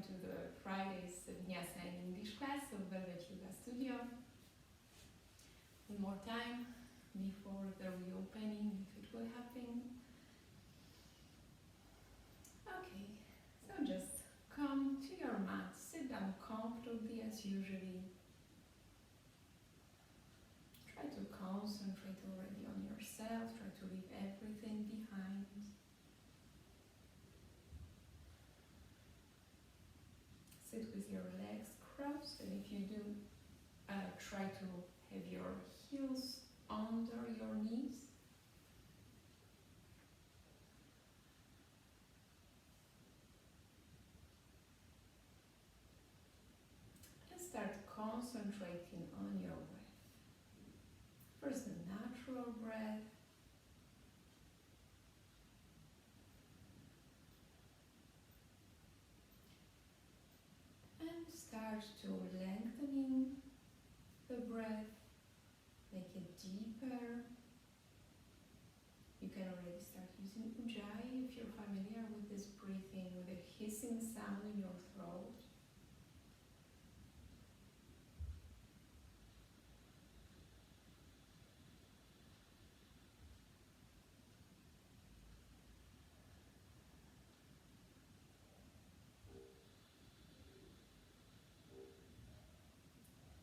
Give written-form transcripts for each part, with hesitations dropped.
to the Friday's Vinyasa and English class of Velvet Yoga Studio. One more time before the reopening, if it will happen. Okay, so just come to your mat, sit down comfortably as usually. Try to concentrate already on yourself, try to leave everything behind. Sit with your legs crossed, and if you do, try to have your heels under your knees. And start concentrating on your breath. First, the natural breath. And start to lengthening the breath, make it deeper. You can already start using Ujjayi if you're familiar with this breathing, with a hissing sound in your throat.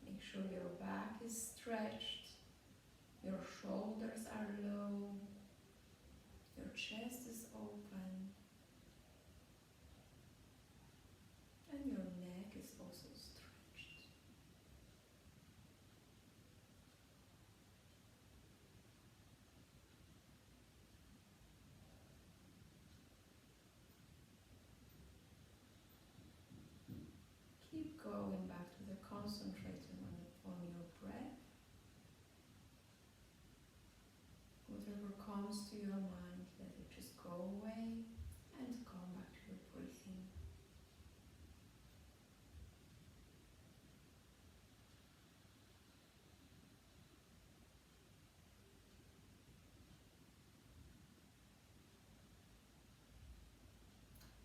Make sure your back is stretched, your shoulders are low, your chest is open, and your neck is also stretched. Keep going back to the concentrating on your breath. Whatever comes to your mind, let it just go away and come back to your breathing.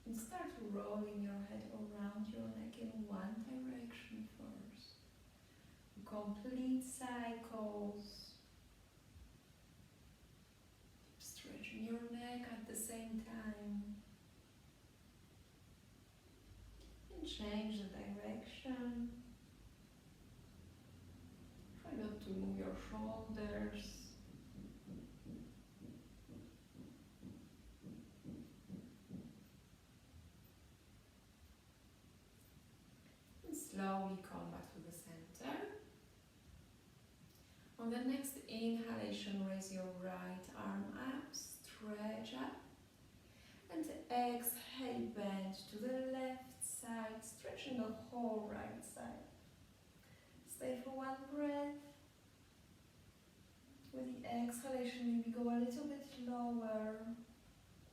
And start rolling your head around your neck in one direction first. Complete cycles. Stretching your neck at the same time. And change the direction. Try not to move your shoulders. Slowly come back to the center. On the next inhalation, raise your right arm up, stretch up, and exhale, bend to the left side, stretching the whole right side. Stay for one breath. With the exhalation, maybe go a little bit lower,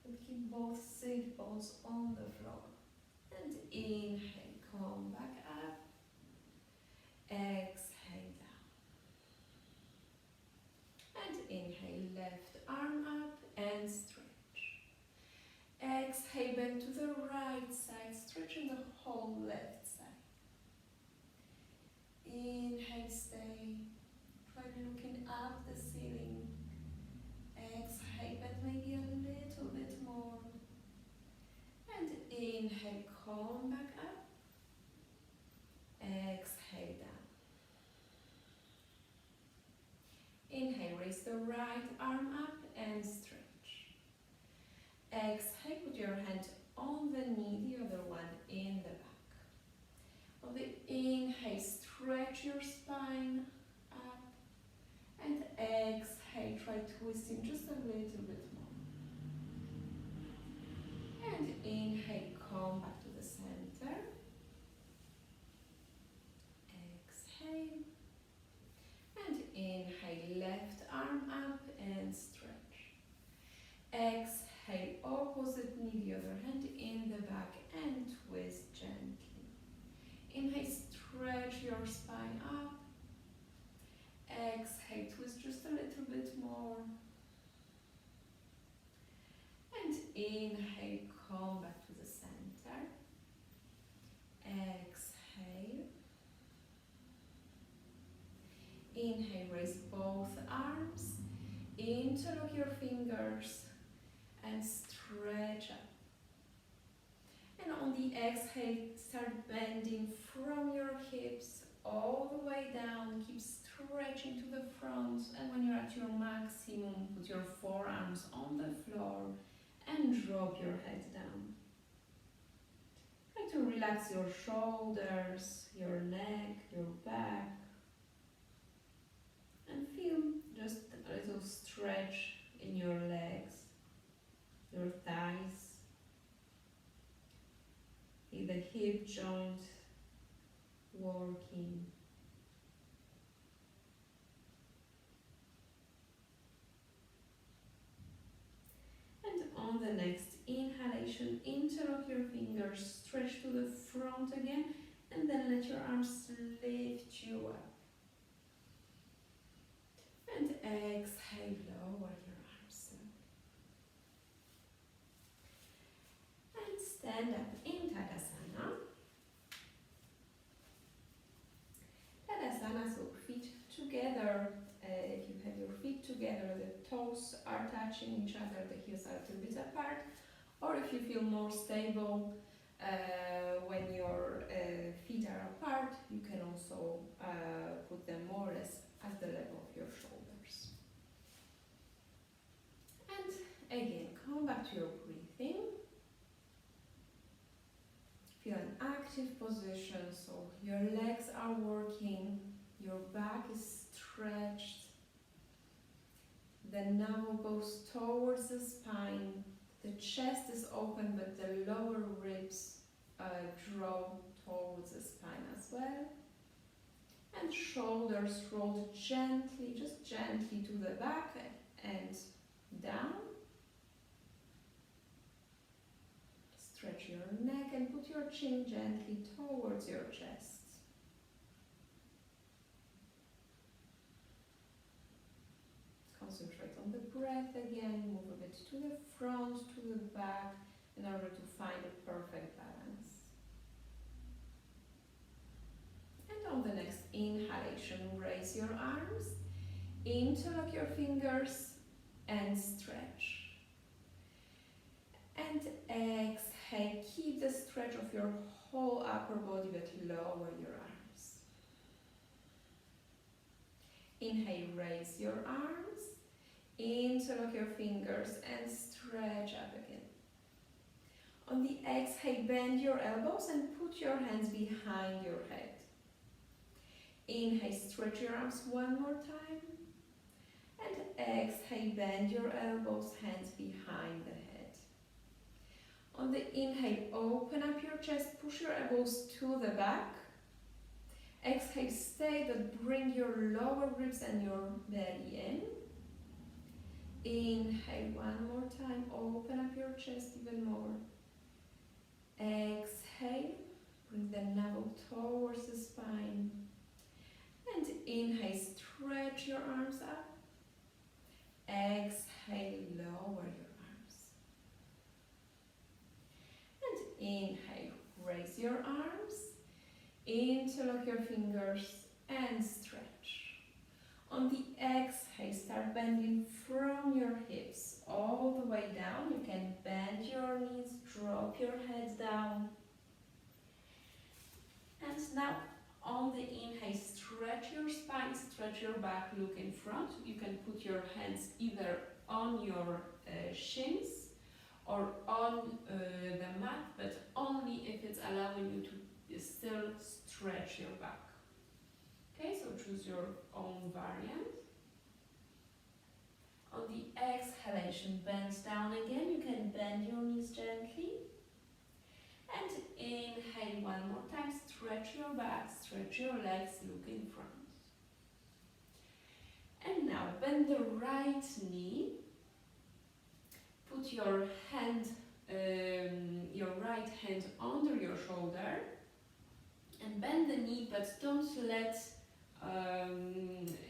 but keep both sit bones on the floor. And inhale, come back up. Exhale down. And inhale, left arm up and stretch. Exhale, bend to the right side, stretching the whole left side. Inhale, stay. Try looking up the ceiling. Exhale, bend maybe a little bit more. And inhale, come back up. Exhale down. Inhale, raise the right arm up and stretch. Exhale, put your hand on the knee, the other one in the back. On the inhale, stretch your spine up. And exhale, try twisting just a little bit more. And inhale, come back to the center. Exhale. And inhale, left arm up and stretch. Exhale, opposite knee, the other hand in the back and twist gently. Inhale, stretch your spine up. Exhale, twist just a little bit more. And inhale, come back to the center. interlock your fingers and stretch up. And on the exhale, start bending from your hips all the way down. Keep stretching to the front. And when you're at your maximum, put your forearms on the floor and drop your head down. Try to relax your shoulders, your neck, your back. And feel just a little stretch in your legs, your thighs. Feel the hip joint working. And on the next inhalation, interlock your fingers, stretch to the front again, and then let your arms lift you up. And exhale, lower your arms down. And stand up in Tadasana. Tadasana, so feet together. If you have your feet together, the toes are touching each other, the heels are a little bit apart. Or if you feel more stable when your feet are apart, you can also put them more or less at the level of your shoulders. And again, come back to your breathing. Feel an active position, so your legs are working, your back is stretched, the navel goes towards the spine, the chest is open but the lower ribs draw towards the spine as well. And shoulders rolled gently, just gently to the back and down. Stretch your neck and put your chin gently towards your chest. Concentrate on the breath again, move a bit to the front, to the back, in order to find a perfect balance. And on the next inhalation, raise your arms, interlock your fingers and stretch. And exhale, keep the stretch of your whole upper body but lower your arms. Inhale, raise your arms, interlock your fingers and stretch up again. On the exhale, bend your elbows and put your hands behind your head. Inhale, stretch your arms one more time. And exhale, bend your elbows, hands behind the head. On the inhale, open up your chest, push your elbows to the back. Exhale, stay, but bring your lower ribs and your belly in. Inhale, one more time, open up your chest even more. Exhale, bring the navel towards the spine. And inhale, stretch your arms up. Exhale, lower your arms. And inhale, raise your arms, interlock your fingers and stretch. On the exhale, start bending from your hips all the way down. You can bend your knees, drop your head down. And now on the inhale, stretch your spine, stretch your back, look in front. You can put your hands either on your shins or on the mat, but only if it's allowing you to still stretch your back. Okay, so choose your own variant. On the exhalation, bend down again. You can bend your knees gently. And inhale one more time, stretch your back, stretch your legs, look in front. And now bend the right knee. Put your right hand under your shoulder and bend the knee, but don't let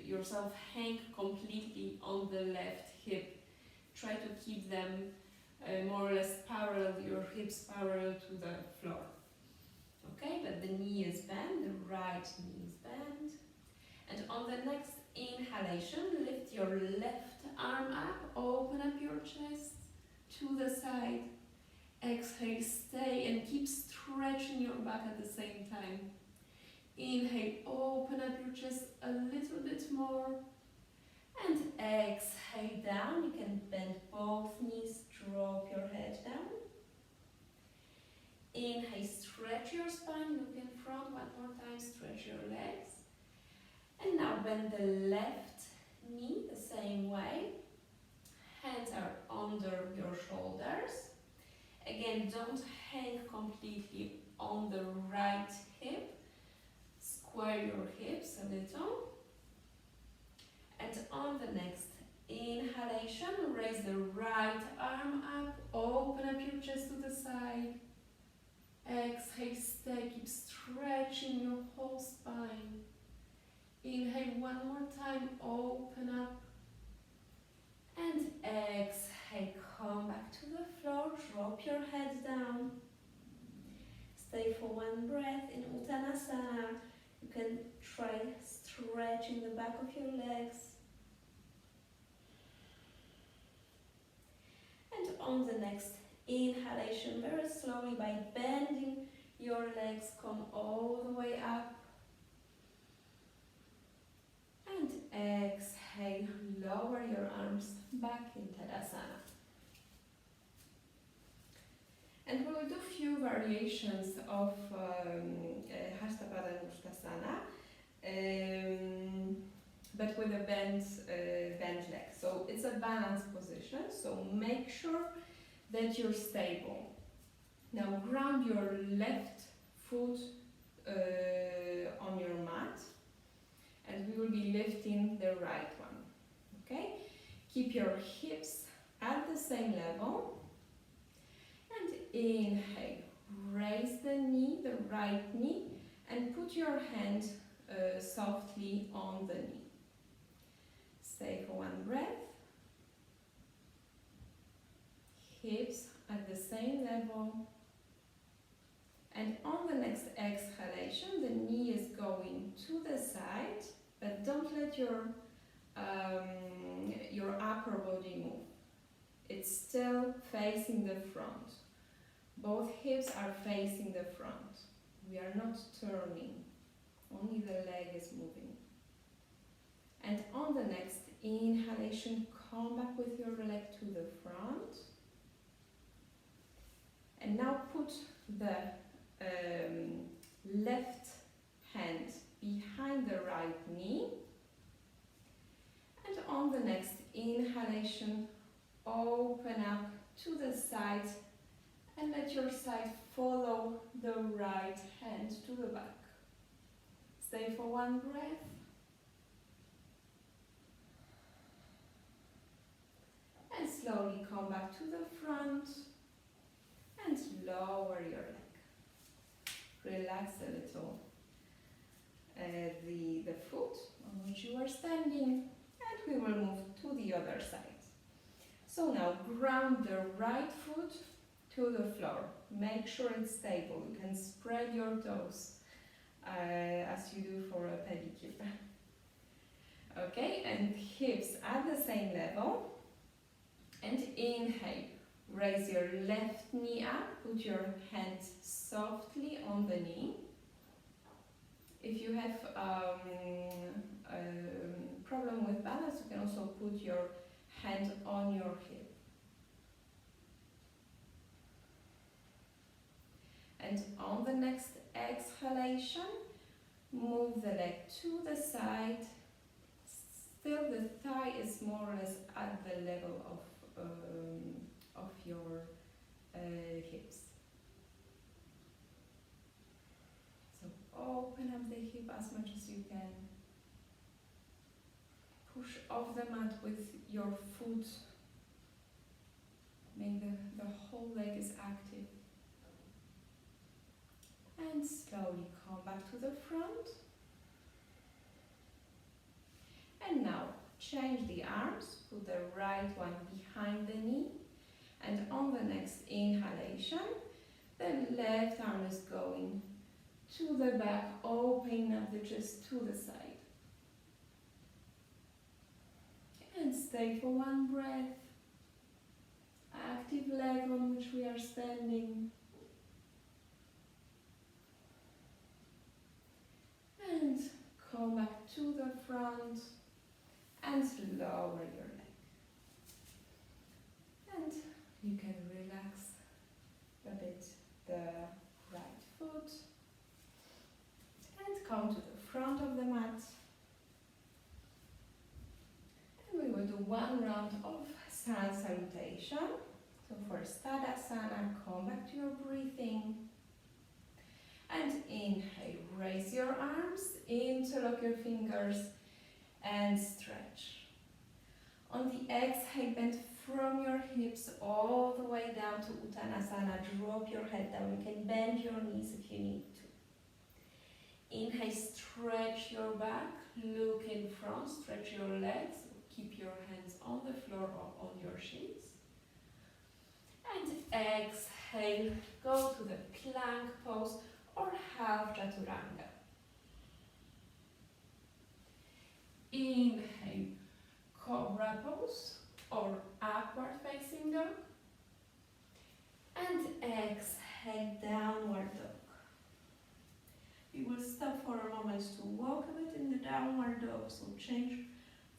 yourself hang completely on the left hip. Try to keep them more or less parallel, your hips parallel to the floor. Okay, but the knee is bent, the right knee is bent. And on the next inhalation, lift your left arm up, open up your chest to the side. Exhale, stay and keep stretching your back at the same time. Inhale, open up your chest a little bit more. And exhale down. You can bend both knees, drop your head down. Inhale, stretch your spine, look in front. One more time, stretch your legs. And now bend the left knee the same way. Hands are under your shoulders. Again, don't hang completely on the right hip. Square your hips a little. And on the next inhalation, raise the right arm up, open up your chest to the side. Exhale, stay, keep stretching your whole spine. Inhale one more time, open up. And exhale, come back to the floor, drop your head down. Stay for one breath in Uttanasana. You can try stretching the back of your legs. And on the next inhalation, very slowly by bending your legs, come all the way up. And exhale, lower your arms back in Tadasana. And we will do few variations of Hasta Padangusthasana, but with a bent leg. So it's a balanced position, so make sure that you're stable. Now ground your left foot on your mat, and we will be lifting the right one. Okay? Keep your hips at the same level. And inhale, raise the knee, the right knee, and put your hand softly on the knee. Stay for one breath. Hips at the same level. And on the next exhalation, the knee is going to the side, but don't let your upper body move. It's still facing the front. Both hips are facing the front. We are not turning. Only the leg is moving. And on the next inhalation, come back with your leg to the front. And now put the left hand behind the right knee. And on the next inhalation, open up to the side and let your side follow the right hand to the back. Stay for one breath. And slowly come back to the front and lower your leg. Relax a little the foot on which you are standing, and we will move to the other side. So now ground the right foot to the floor. Make sure it's stable. You can spread your toes as you do for a pedicure. Okay, and hips at the same level. And inhale. Raise your left knee up. Put your hands softly on the knee. If you have a problem with balance, you can also put your hand on your hip. And on the next exhalation, move the leg to the side. Still the thigh is more or less at the level of your hips. So open up the hip as much as you can. Push off the mat with your foot. Make the whole leg is active. And slowly come back to the front. And now change the arms. Put the right one behind the knee. And on the next inhalation, the left arm is going to the back, opening up the chest to the side. And stay for one breath. Active leg on which we are standing. And come back to the front and lower your leg. And you can relax a bit the right foot and come to the front of the mat. And we will do one round of sun salutation. So first Tadasana, come back to your breathing. And inhale, raise your arms, interlock your fingers and stretch. On the exhale, bend from your hips all the way down to Uttanasana. Drop your head down. You can bend your knees if you need to. Inhale, stretch your back, look in front, stretch your legs. Keep your hands on the floor or on your shins. And exhale, go to the plank pose or half chaturanga. Inhale, cobra pose or upward facing dog. And exhale, downward dog. We will stop for a moment to walk a bit in the downward dog, so change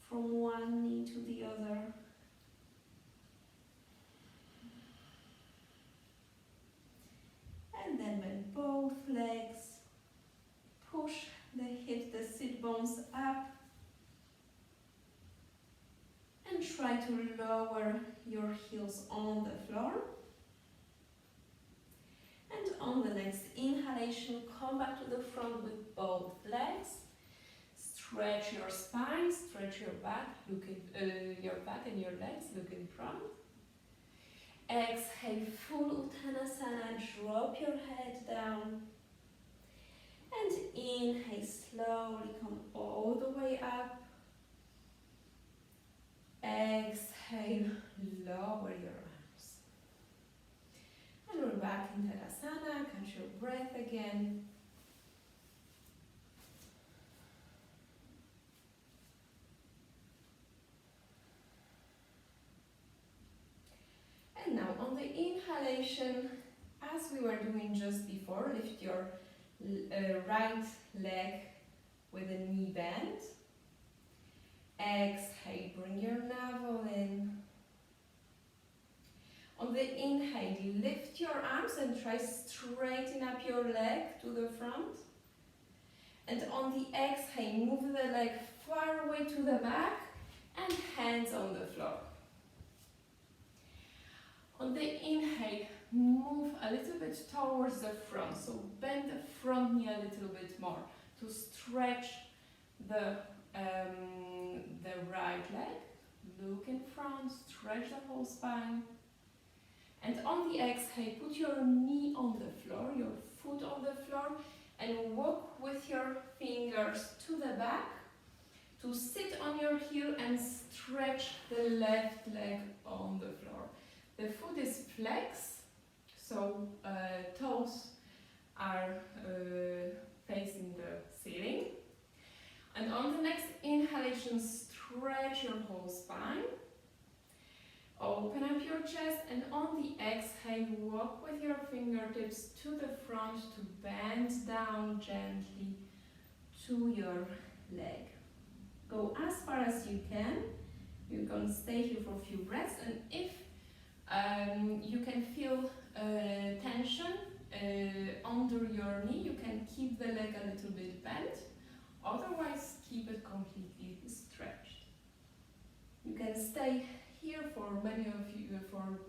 from one knee to the other. And then bend both legs. Push the hip, the sit bones up. And try to lower your heels on the floor. And on the next inhalation, come back to the front with both legs. Stretch your spine, stretch your back, look in your back and your legs, look in front. Exhale, full Uttanasana, drop your head down. And inhale, slowly come all the way up. Exhale, lower your arms. And we're back in Tadasana, catch your breath again. And now on the inhalation, as we were doing just before, lift your right leg with a knee bend. Exhale, bring your navel in. On the inhale, lift your arms and try straighten up your leg to the front. And on the exhale, move the leg far away to the back and hands on the floor. On the inhale, move a little bit towards the front. So bend the front knee a little bit more to stretch the right leg. Look in front, stretch the whole spine. And on the exhale, put your knee on the floor, your foot on the floor, and walk with your fingers to the back to sit on your heel and stretch the left leg on the floor. The foot is flexed, so toes are facing the ceiling. And on the next inhalation, stretch your whole spine. Open up your chest, and on the exhale, walk with your fingertips to the front to bend down gently to your leg. Go as far as you can. You can stay here for a few breaths, and if you can feel tension under your knee, you can keep the leg a little bit bent. Otherwise, keep it completely stretched. You can stay here for many of you, for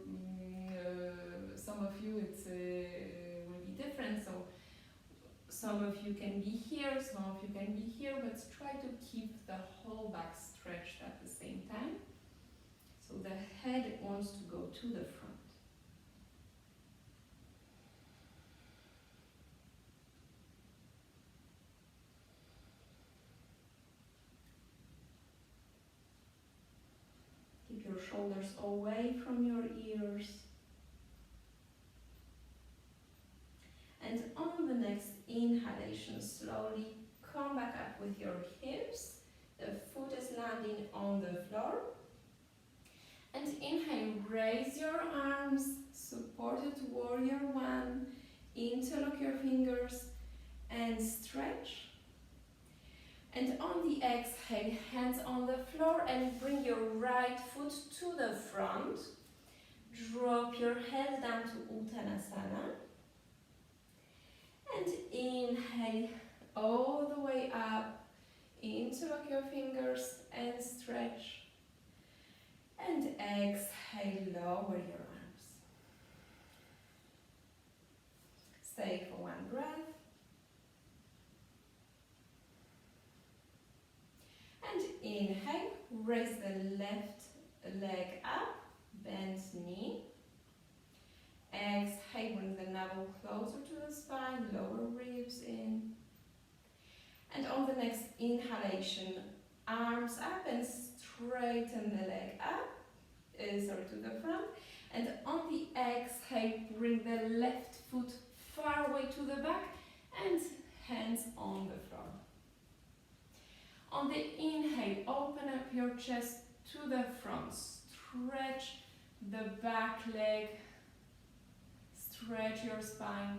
some of you it will be different, so some of you can be here, some of you can be here, but try to keep the whole back stretched at the same time, so the head wants to go to the front. Keep your shoulders away from your ears. And on the next inhalation, slowly come back up with your hips. The foot is landing on the floor. And inhale, raise your arms, supported warrior one. Interlock your fingers and stretch. And on the exhale, hands on the floor and bring your right foot to the front. Drop your head down to Uttanasana. And inhale all the way up. Interlock your fingers and stretch. And exhale, lower your arms. Stay for one breath. And inhale, raise the left leg up, bend knee. Exhale, bring the navel closer to the spine, lower ribs in. And on the next inhalation, arms up and straighten the leg up, to the front. And on the exhale, bring the left foot far away to the back and hands on the floor. On the inhale, open up your chest to the front. Stretch the back leg. Stretch your spine.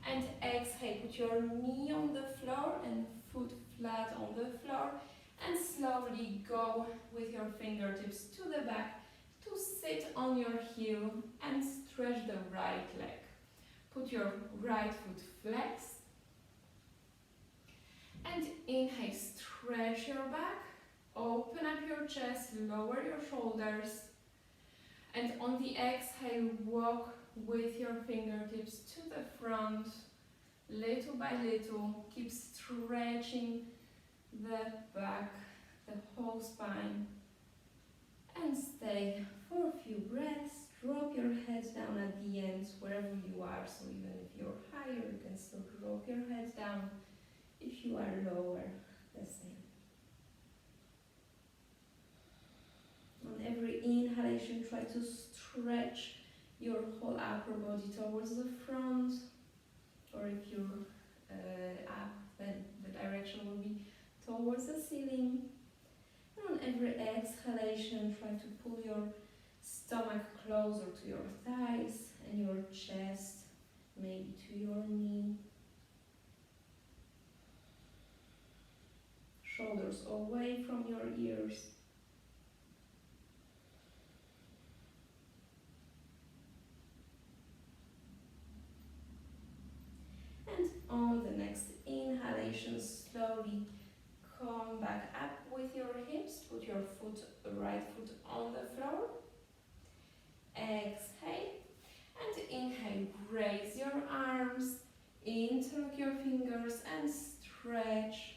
And exhale, put your knee on the floor and foot flat on the floor. And slowly go with your fingertips to the back to sit on your heel and stretch the right leg. Put your right foot flexed. And inhale, stretch your back, open up your chest, lower your shoulders. And on the exhale, walk with your fingertips to the front, little by little. Keep stretching the back, the whole spine. And stay for a few breaths. Drop your head down at the end, wherever you are. So even if you're higher, you can still drop your head down. If you are lower, the same. On every inhalation, try to stretch your whole upper body towards the front. Or if you're up, then the direction will be towards the ceiling. And on every exhalation, try to pull your stomach closer to your thighs and your chest, maybe to your knee. Shoulders away from your ears. And on the next inhalation, slowly come back up with your hips. Put your right foot on the floor. Exhale. And inhale, raise your arms, interlock your fingers and stretch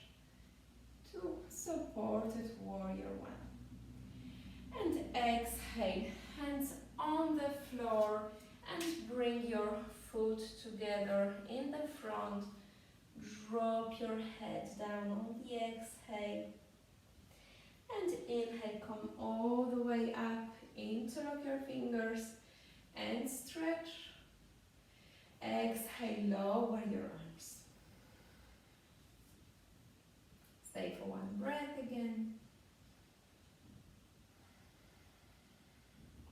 to supported warrior one. And exhale, hands on the floor and bring your foot together in the front. Drop your head down on the exhale. And inhale, come all the way up, interlock your fingers and stretch. Exhale, lower your arms. Stay for one breath again.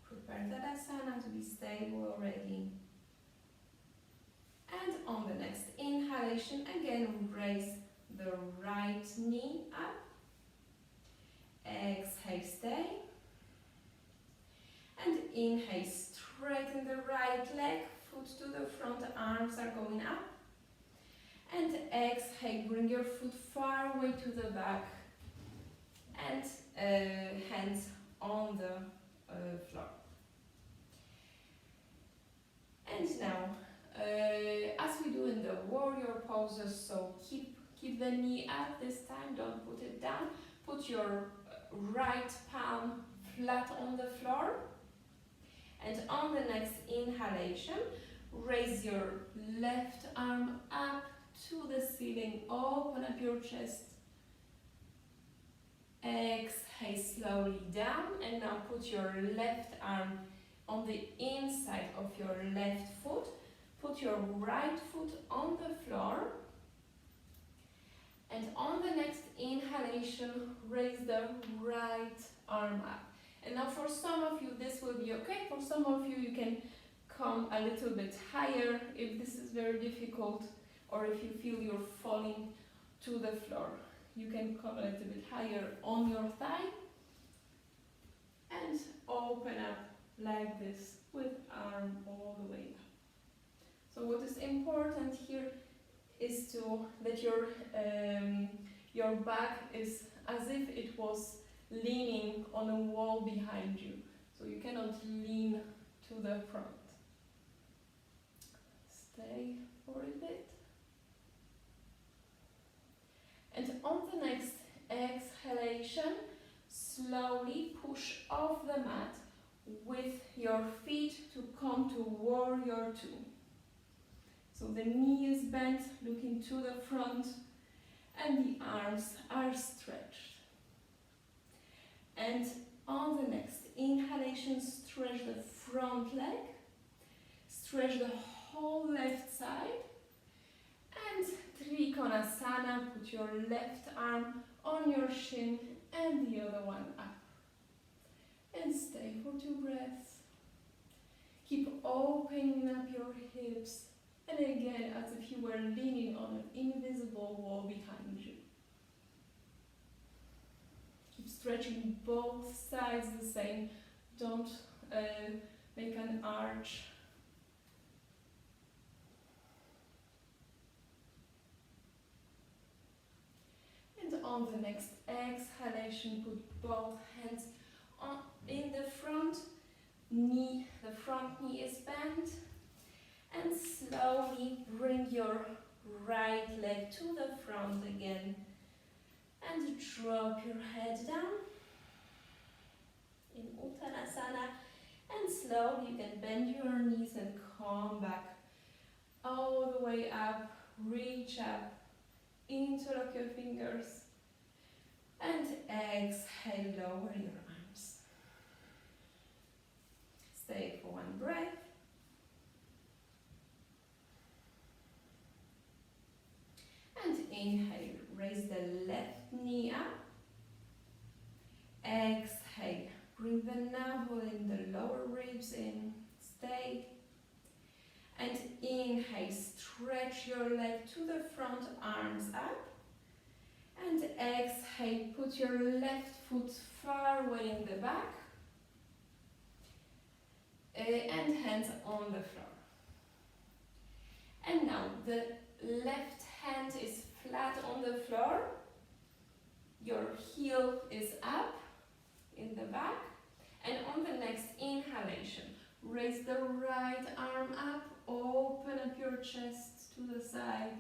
Prepare that asana to be stable already. And on the next inhalation, again raise the right knee up. Exhale, stay. And inhale, straighten the right leg, foot to the front, arms are going up. And exhale, bring your foot far away to the back and hands on the floor. And now, as we do in the warrior poses, so keep the knee up this time, don't put it down. Put your right palm flat on the floor. And on the next inhalation, raise your left arm up to the ceiling, open up your chest. Exhale slowly down, and now put your left arm on the inside of your left foot. Put your right foot on the floor. And on the next inhalation, raise the right arm up. And now for some of you this will be okay. For some of you, you can come a little bit higher if this is very difficult, or if you feel you're falling to the floor. You can come a little bit higher on your thigh and open up like this with arm all the way up. So what is important here is that your back is as if it was leaning on a wall behind you. So you cannot lean to the front. Stay for a bit. And on the next exhalation, slowly push off the mat with your feet to come to warrior two. So the knee is bent, looking to the front, and the arms are stretched. And on the next inhalation, stretch the front leg, stretch the whole left side, and Trikonasana, put your left arm on your shin and the other one up. And stay for 2 breaths. Keep opening up your hips, and again as if you were leaning on an invisible wall behind you. Keep stretching both sides the same. Don't make an arch. And on the next exhalation, put both hands in the front knee. The front knee is bent. And slowly bring your right leg to the front again. And drop your head down in Uttanasana. And slowly you can bend your knees and come back all the way up. Reach up, interlock your fingers. And exhale, lower your arms. Stay for 1 breath. And inhale, raise the left knee up. Exhale, bring the navel in, the lower ribs in. Stay. And inhale, stretch your leg to the front, arms up. And exhale, put your left foot far away in the back. And hands on the floor. And now the left hand is flat on the floor. Your heel is up in the back. And on the next inhalation, raise the right arm up. Open up your chest to the side.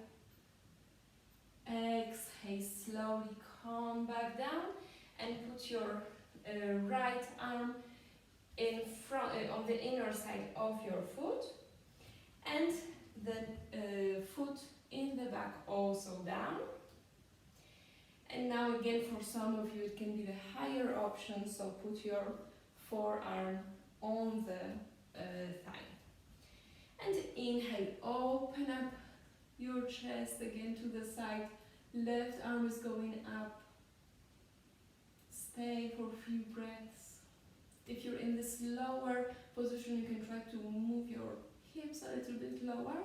Exhale, slowly come back down and put your right arm in front on the inner side of your foot, and the foot in the back also down. And now again, for some of you it can be the higher option, so put your forearm on the thigh. And inhale, open up your chest again to the side. Left arm is going up. Stay for a few breaths. If you're in this lower position, you can try to move your hips a little bit lower.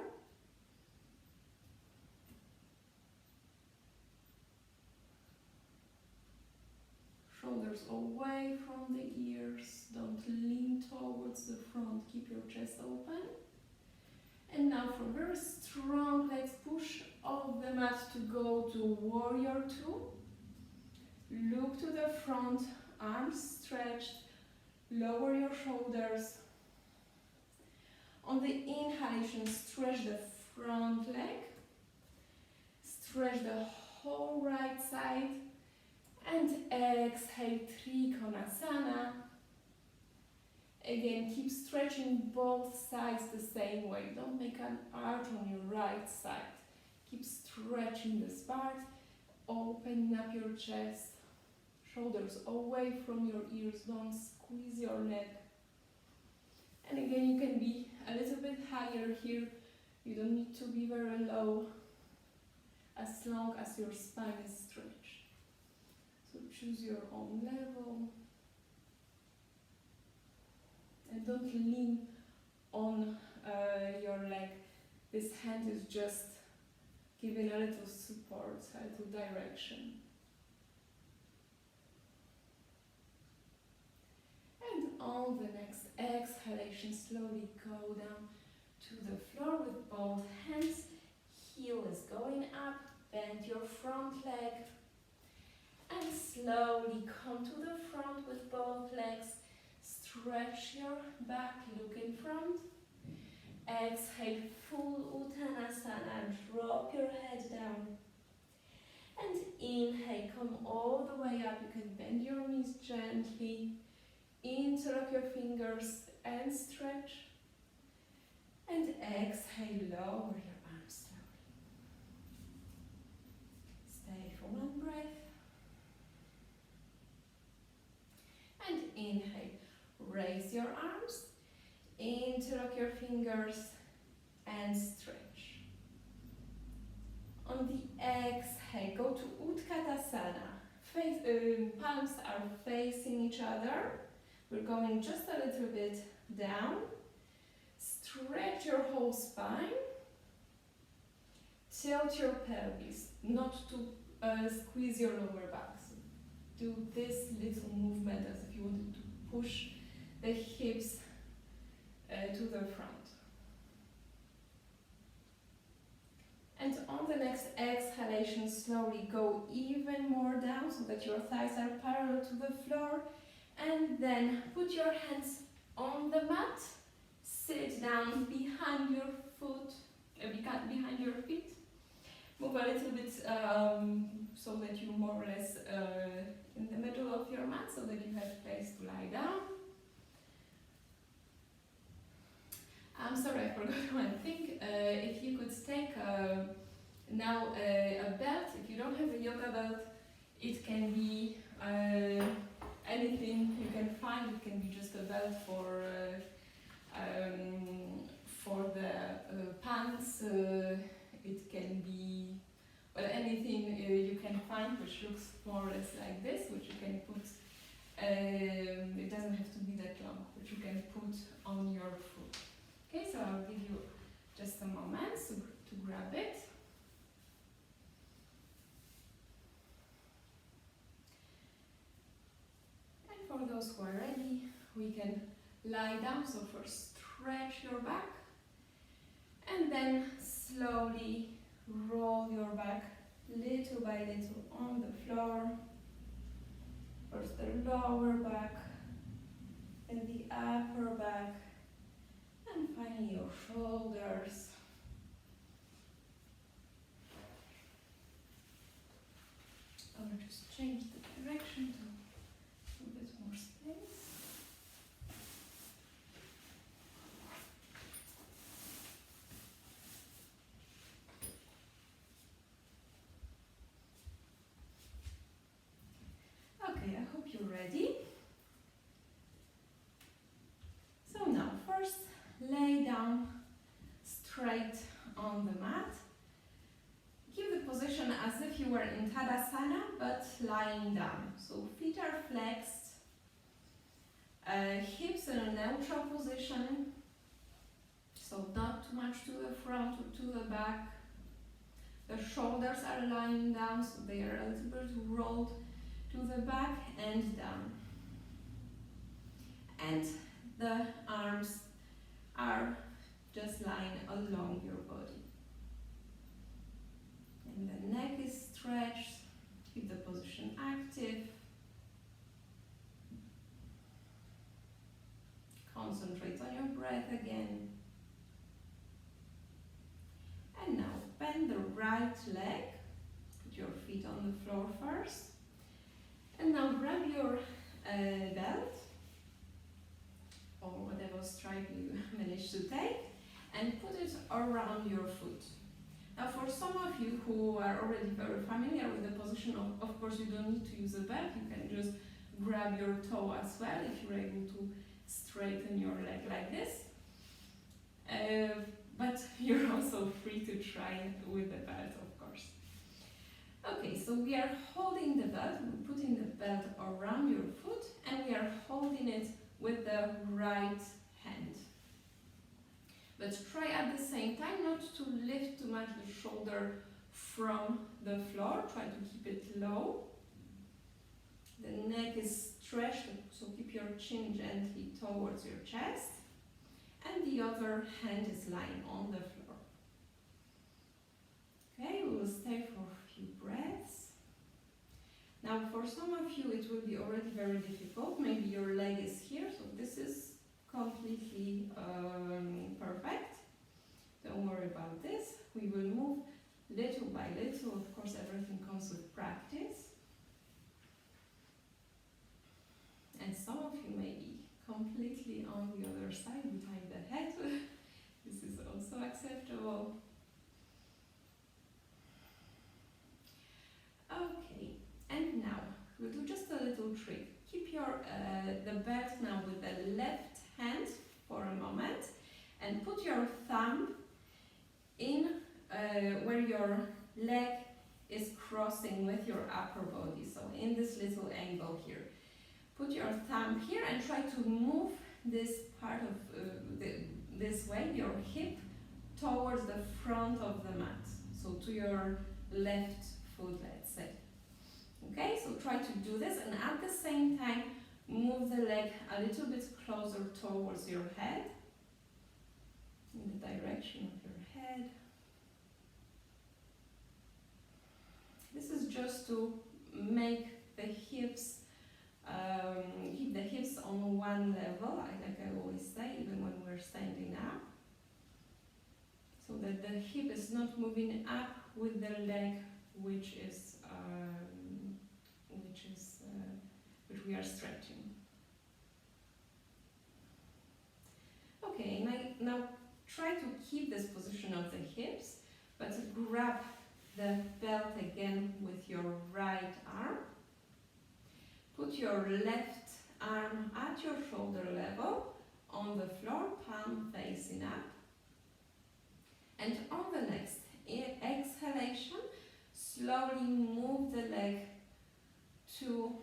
Shoulders away from the ears. Don't lean towards the front. Keep your chest open. And now from very strong legs, push off the mat to go to warrior two. Look to the front, arms stretched, lower your shoulders. On the inhalation, stretch the front leg, stretch the whole right side, and exhale, Trikonasana. Again, keep stretching both sides the same way. Don't make an arch on your right side. Keep stretching this part, opening up your chest, shoulders away from your ears, don't squeeze your neck. And again, you can be a little bit higher here. You don't need to be very low, as long as your spine is stretched. So choose your own level. And don't lean on your leg. This hand is just giving a little support, a little direction. And on the next exhalation, slowly go down to the floor with both hands. Heel is going up, bend your front leg. And slowly come to the front with both legs. Stretch your back, look in front. Exhale, full Uttanasana, drop your head down. And inhale, come all the way up. You can bend your knees gently. Interlock your fingers and stretch. And exhale, lower your arms slowly. Stay for one breath. And inhale, raise your arms, interlock your fingers and stretch. On the exhale, go to Utkatasana. Palms are facing each other. We're going just a little bit down. Stretch your whole spine. Tilt your pelvis, not to squeeze your lower back. So do this little movement as if you wanted to push the hips to the front. And on the next exhalation, slowly go even more down so that your thighs are parallel to the floor. And then put your hands on the mat. Sit down behind your foot, behind your feet. Move a little bit so that you're more or less in the middle of your mat, so that you have place to lie down. I'm sorry, I forgot one thing. If you could take now a belt, if you don't have a yoga belt, it can be anything you can find. It can be just a belt for the pants. It can be anything you can find which looks more or less like this, which you can put. It doesn't have to be that long, which you can put on your foot. Okay, so I'll give you just a moment to grab it. And for those who are ready, we can lie down. So first stretch your back and then slowly roll your back little by little on the floor. First the lower back, then the upper back, and finally your shoulders. I'll just change the direction to a bit more space. Okay, I hope you're ready. So now first lay down straight on the mat. Give the position as if you were in Tadasana, but lying down. So feet are flexed, hips in a neutral position, so not too much to the front or to the back. The shoulders are lying down, so they are a little bit rolled to the back and down. And the arms are just lying along your body. And the neck is stretched. Keep the position active. Concentrate on your breath again. And now bend the right leg. Put your feet on the floor first. And now grab your belt, or whatever stripe you manage to take, and put it around your foot. Now for some of you who are already very familiar with the position, of course you don't need to use a belt, you can just grab your toe as well if you're able to straighten your leg like this. But you're also free to try with the belt, of course. Okay, so we are holding the belt, we're putting the belt around your foot, and we are holding it with the right hand. But try at the same time not to lift too much the shoulder from the floor. Try to keep it low. The neck is stretched, so keep your chin gently towards your chest. And the other hand is lying on the floor. Okay, we will stay for a few breaths. Now for some of you it will be already very difficult. Maybe your leg is here, so this is completely perfect. Don't worry about this. We will move little by little. Of course, everything comes with practice. And some of you may be completely on the other side behind the head. This is also acceptable. Okay, and now we'll do just a little trick. Keep your the belt now with the left hand for a moment, and put your thumb in where your leg is crossing with your upper body, so in this little angle here. Put your thumb here and try to move this part of this way, your hip, towards the front of the mat, so to your left foot, let's say. Okay, so try to do this, and at the same time move the leg a little bit closer towards your head, in the direction of your head. This is just to make the hips, keep the hips on one level, like I always say, even when we're standing up, so that the hip is not moving up with the leg, which we are stretching. Okay, now try to keep this position of the hips, but grab the belt again with your right arm. Put your left arm at your shoulder level on the floor, palm facing up. And on the next exhalation, slowly move the leg to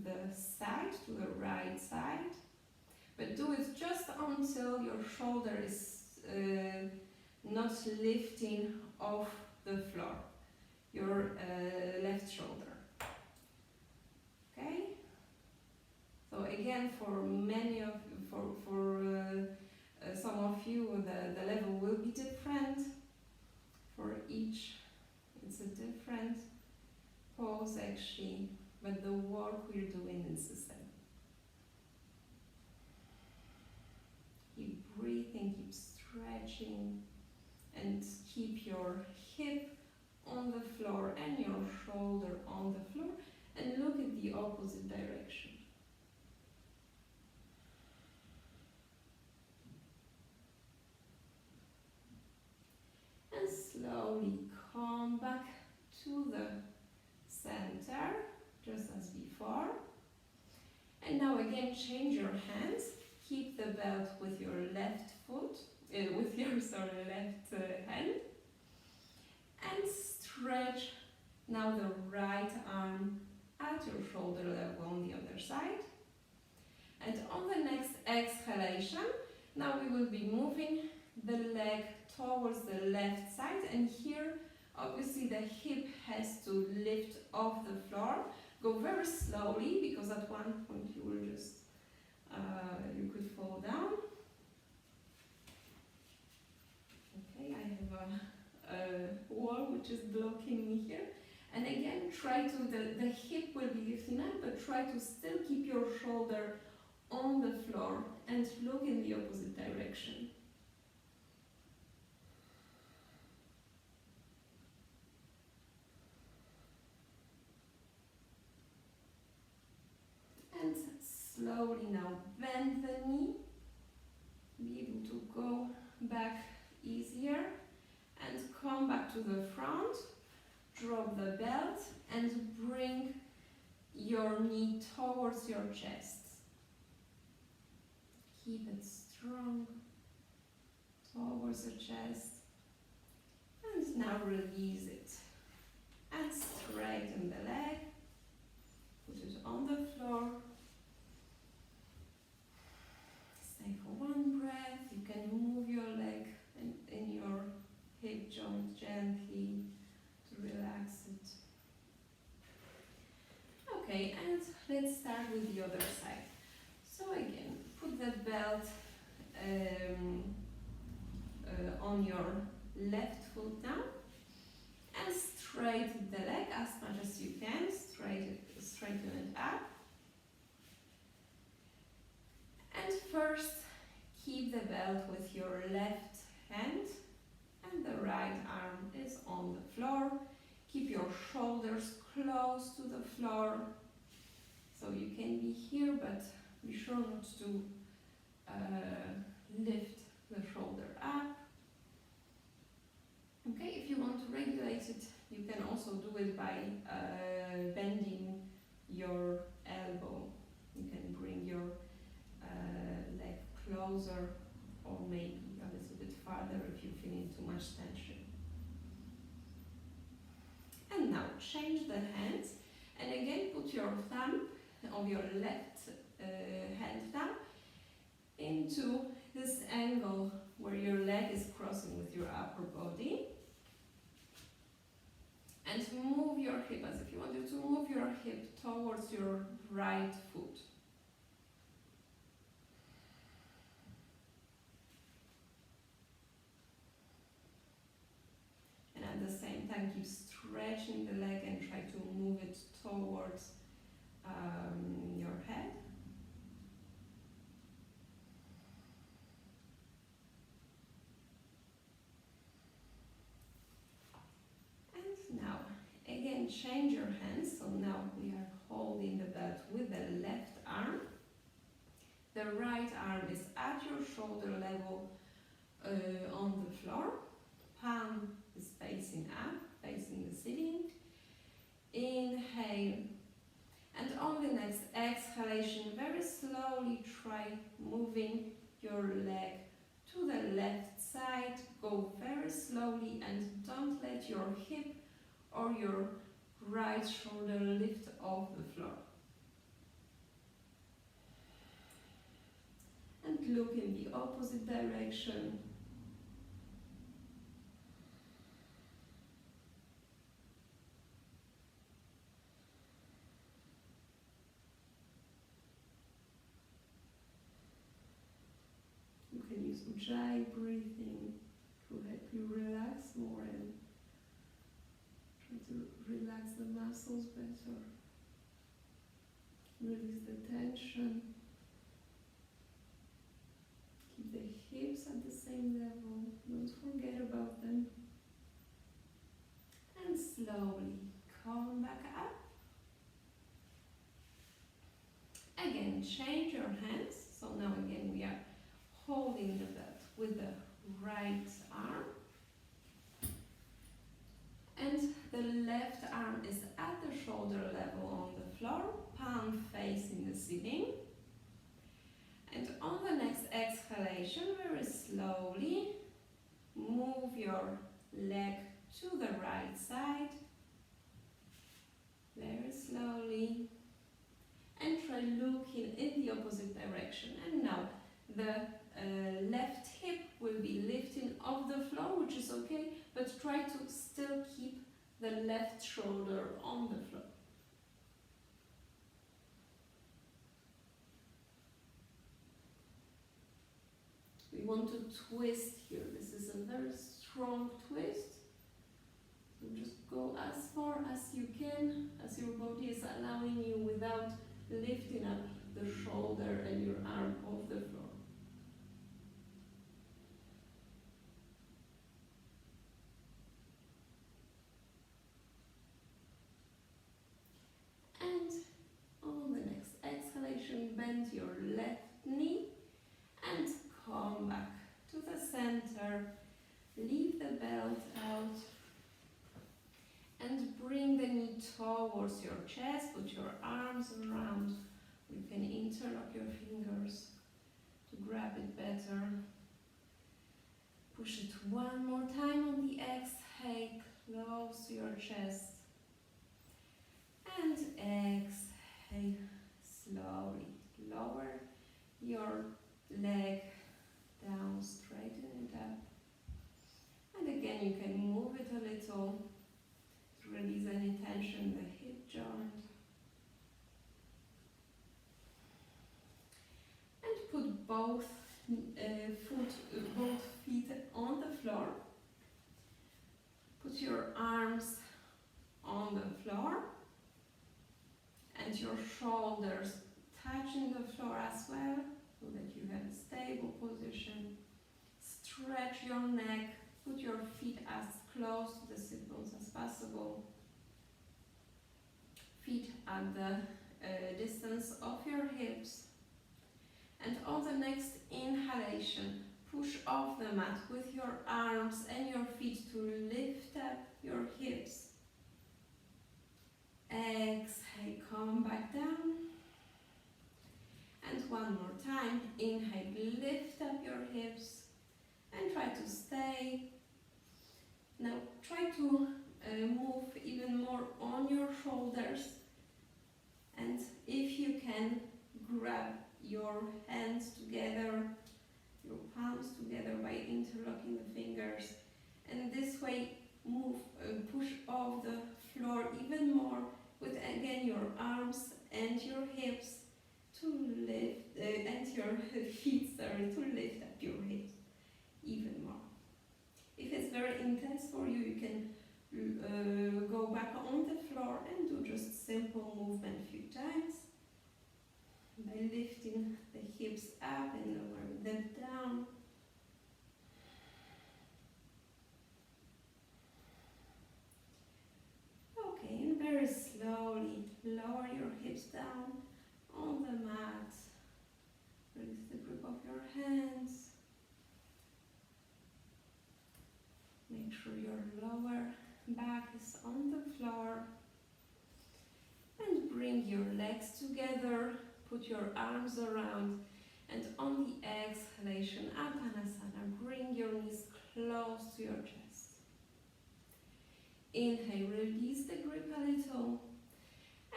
the side, to the right side. But do it just until your shoulder is not lifting off the floor, your left shoulder. Okay? So again, for many of some of you, the level will be different. For each, it's a different pose actually, but the work we're doing is the same. Keep breathing, keep stretching, and keep your hip on the floor and your shoulder on the floor, and look at the opposite direction. And slowly come back to the center, just as before. And now again, change your hands. Keep the belt with your left foot, with your left hand, and stretch now the right arm at your shoulder level on the other side. And on the next exhalation, now we will be moving the leg towards the left side, and here obviously the hip has to lift off the floor. Go very slowly, because at one point you will just you could fall down. Okay, I have a wall which is blocking me here. And again, try to, the hip will be lifting up, but try to still keep your shoulder on the floor and look in the opposite direction. And slowly now bend the knee, be able to go back easier, and come back to the front, drop the belt, and bring your knee towards your chest. Keep it strong towards the chest, and now release it, and straighten the leg, put it on the floor. Stay for one breath. your left foot now and straighten the leg as much as you can. Straighten it up. And first, keep the belt with your left hand and the right arm is on the floor. Keep your shoulders close to the floor. So you can be here, but be sure not to lift the shoulder up. Okay, if you want to regulate it, you can also do it by bending your elbow. You can bring your leg closer or maybe a little bit farther if you're feeling too much tension. And now change the hands and again put your thumb of your left hand now into this angle where your leg is crossing with your upper body. And move your hip as if you wanted to move your hip towards your right foot. And at the same time keep stretching the leg and try to move it towards your head. And now, again, change your hands. So now we are holding the belt with the left arm. The right arm is at your shoulder level on the floor. Palm is facing up, facing the ceiling. Inhale. And on the next exhalation, very slowly try moving your leg to the left side. Go very slowly and don't let your hip or your right shoulder lift off the floor. And look in the opposite direction. You can use Ujjayi breathing to help you relax more and try to relax the muscles better. Release the tension. Keep the hips at the same level. Don't forget about them. And slowly come back up. Again, change your hands. So now again we are holding the belt with the right arm. And the left arm is at the shoulder level on the floor, palm facing the ceiling. And on the next exhalation, very slowly, move your leg to the right side. Very slowly. And try looking in the opposite direction. And now the left hip will be lifting off the floor, which is okay, but try to still keep the left shoulder on the floor. We want to twist here. This is a very strong twist. So just go as far as you can, as your body is allowing you without lifting up the shoulder and your arm off the floor. And on the next exhalation, bend your left knee and come back to the center. Leave the belt out and bring the knee towards your chest. Put your arms around. You can interlock your fingers to grab it better. Push it one more time on the exhale. Close your chest. And exhale slowly. Lower your leg down, straighten it up. And again, you can move it a little to release any tension in the hip joint. And put both feet on the floor. Put your arms on the floor and your shoulders touching the floor as well, so that you have a stable position. Stretch your neck, put your feet as close to the sit bones as possible. Feet at the distance of your hips. And on the next inhalation, push off the mat with your arms and your feet to lift up your hips. Exhale, come back down. And one more time, inhale, lift up your hips and try to stay. Now try to move even more on your shoulders, and if you can, grab your hands together, your palms together by interlocking the fingers, and this way push off the floor even more with again your arms and your hips to lift and your feet, to lift up your hips even more. If it's very intense for you, you can go back on the floor and do just simple movement a few times by lifting the hips up and lowering them down. Okay, and very slowly lower your hips down on the mat. Release the grip of your hands. Make sure your lower back is on the floor. And bring your legs together. Put your arms around. And on the exhalation, up and asana, bring your knees close to your chest. Inhale, release the grip a little.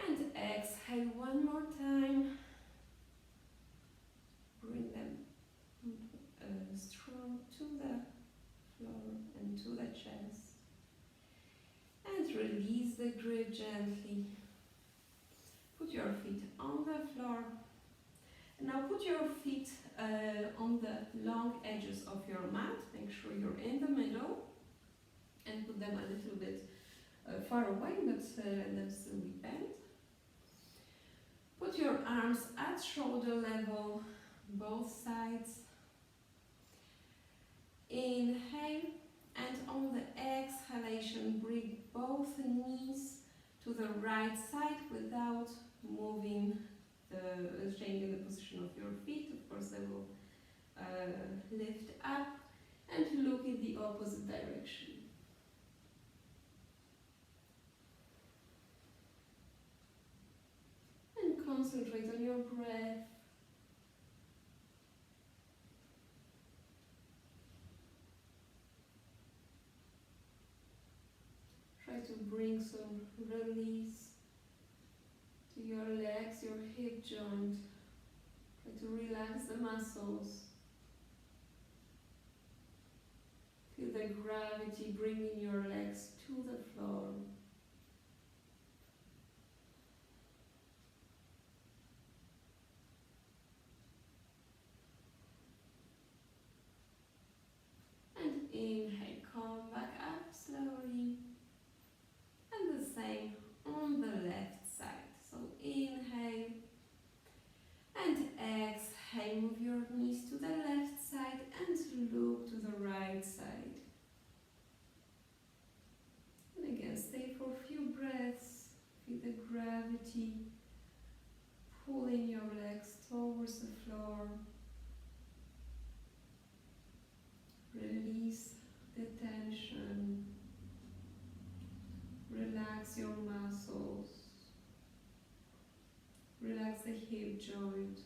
And exhale one more time. Bring them strong to the floor and to the chest. And release the grip gently. Put your feet on the floor. Now put your feet on the long edges of your mat. Make sure you're in the middle. And put them a little bit far away, but let them still be bent. Put your arms at shoulder level, both sides. Inhale, and on the exhalation, bring both knees to the right side without changing the position of your feet. Of course, they will lift up, and look in the opposite direction. And concentrate on your breath. Try to bring some release to your legs, your hip joint. Try to relax the muscles. Feel the gravity bringing your legs to the floor. And inhale, come back up slowly. And the same on the left side. So inhale and exhale. Move your knees to the left side and look to the right side. And again, stay for a few breaths. Feel the gravity pulling your legs towards the floor. Release the tension. Relax your muscles. Relax the hip joint.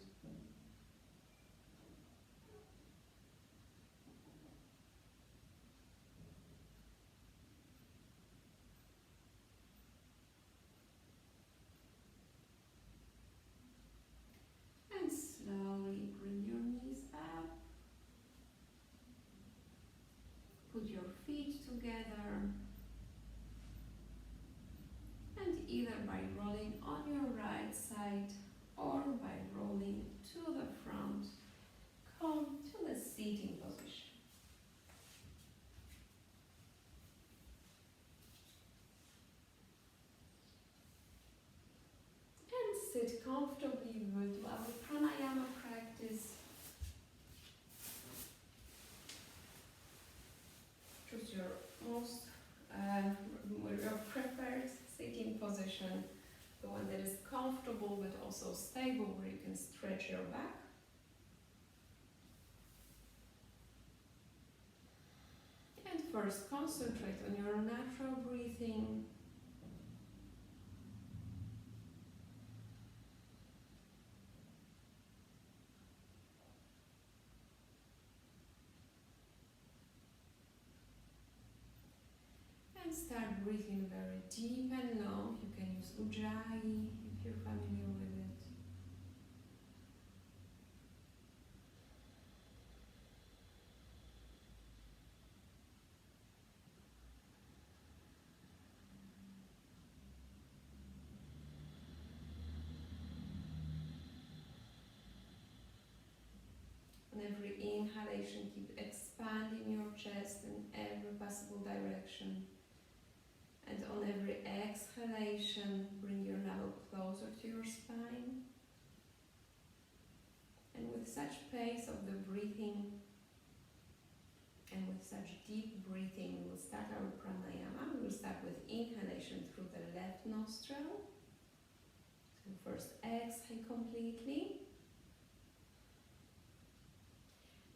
And slowly bring your knees up. Put your feet together. And either by rolling on your right side or by rolling to the front, come to the seating position. sit comfortably, we will do our pranayama practice. Choose your your preferred sitting position, the one that is comfortable but also stable, where you can stretch your back. And first, concentrate on your natural breathing. And start breathing very deep and long. You can use Ujjayi if you're familiar with it. On every inhalation, keep expanding your chest in every possible direction. And on every exhalation, bring your navel closer to your spine. And with such pace of the breathing, and with such deep breathing, we will start our pranayama. We will start with inhalation through the left nostril. So first exhale completely.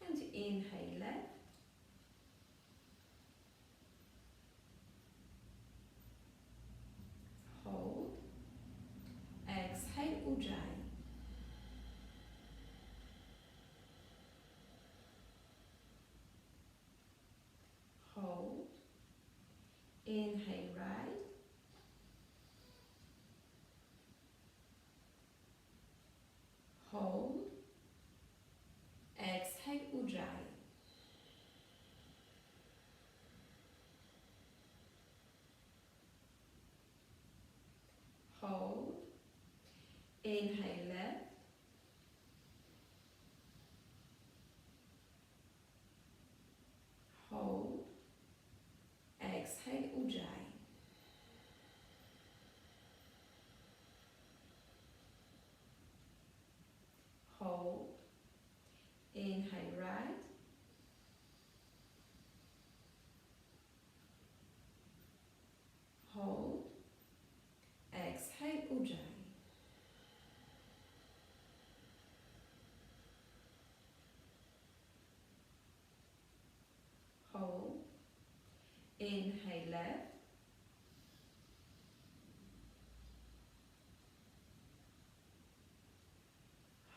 And inhale left. Hold. Exhale Ujjayi. Hold. Inhale right. Hold. Exhale Ujjayi. Hold. Inhale left. Hold. Exhale Ujjayi. Hold. Inhale right. Hold. Exhale Ujjayi. Hold. Inhale left.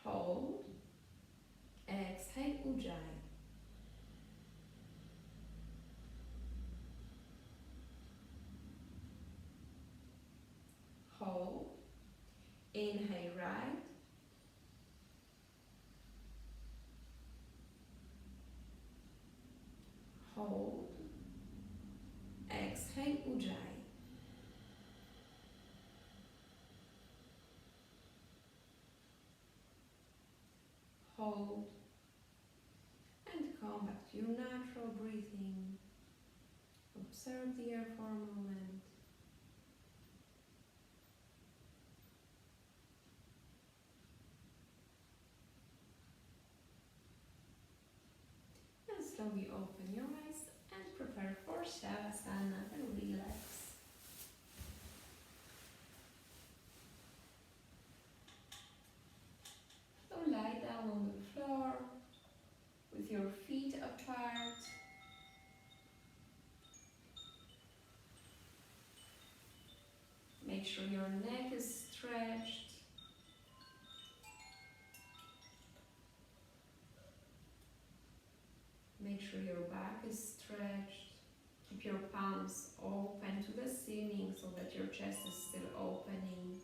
Hold. Exhale Ujjayi. Hold. Inhale right. Hold. Exhale Ujjayi. Hold. And come back to your natural breathing. Observe the air for a moment. And slowly open your eyes and prepare for Shavasana and relax. So lie down on the floor with your feet apart. Make sure your neck is stretched. Make sure your back is stretched. Keep your palms open to the ceiling so that your chest is still opening.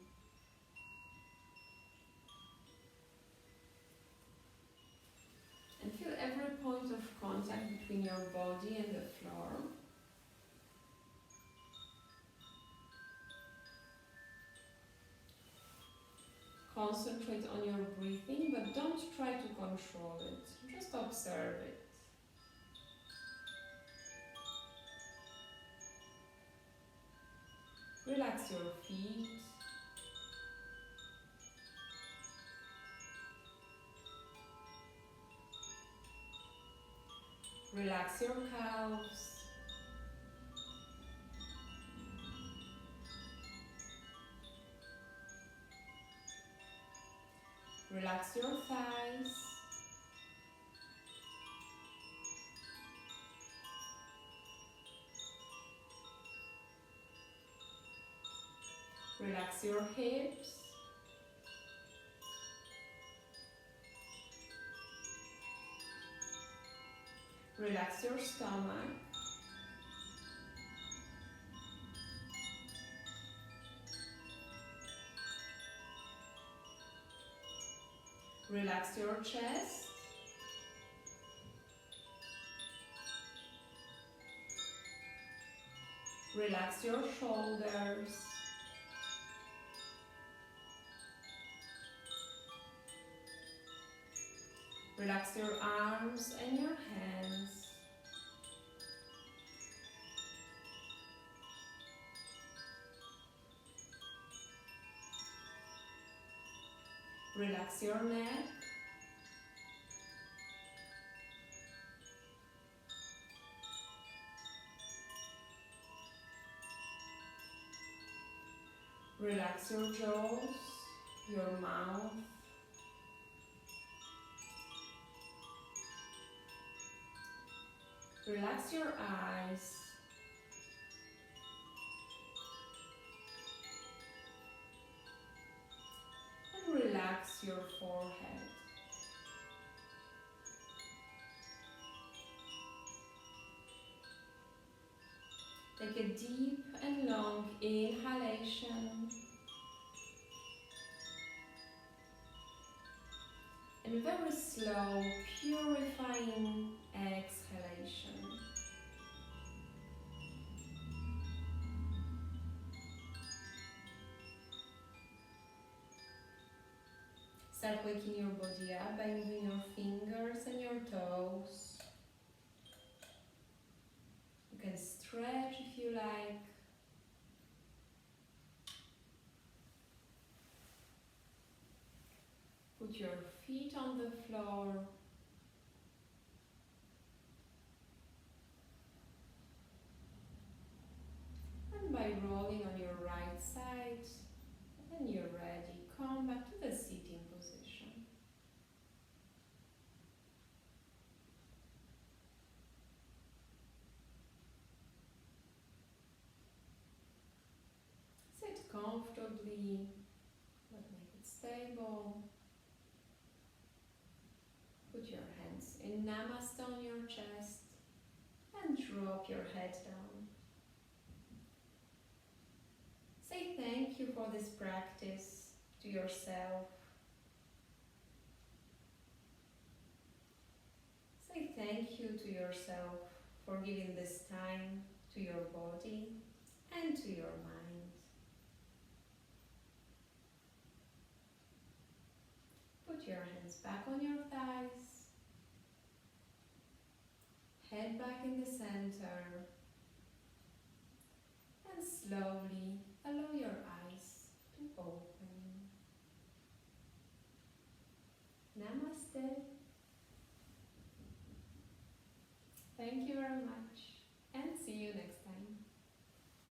And feel every point of contact between your body and the floor. Concentrate on your breathing, but don't try to control it. Just observe it. Relax your feet. Relax your calves. Relax your thighs. Relax your hips. Relax your stomach. Relax your chest. Relax your shoulders. Relax your arms and your hands. Relax your neck. Relax your jaws, your mouth. Relax your eyes. And relax your forehead. Take a deep and long inhalation and very slow, purifying exhalation. Start waking your body up by moving your fingers and your toes. You can stretch if you like. Put your feet on the floor. And by rolling on your right side, when you're ready, come back to the sitting position. Sit comfortably, but make it stable. Put your hands in Namaste on your chest and drop your head down. Say thank you for this practice to yourself. Say thank you to yourself for giving this time to your body and to your mind. Put your hands back on your thighs. Head back in the center. And slowly allow your eyes to open. Namaste. Thank you very much.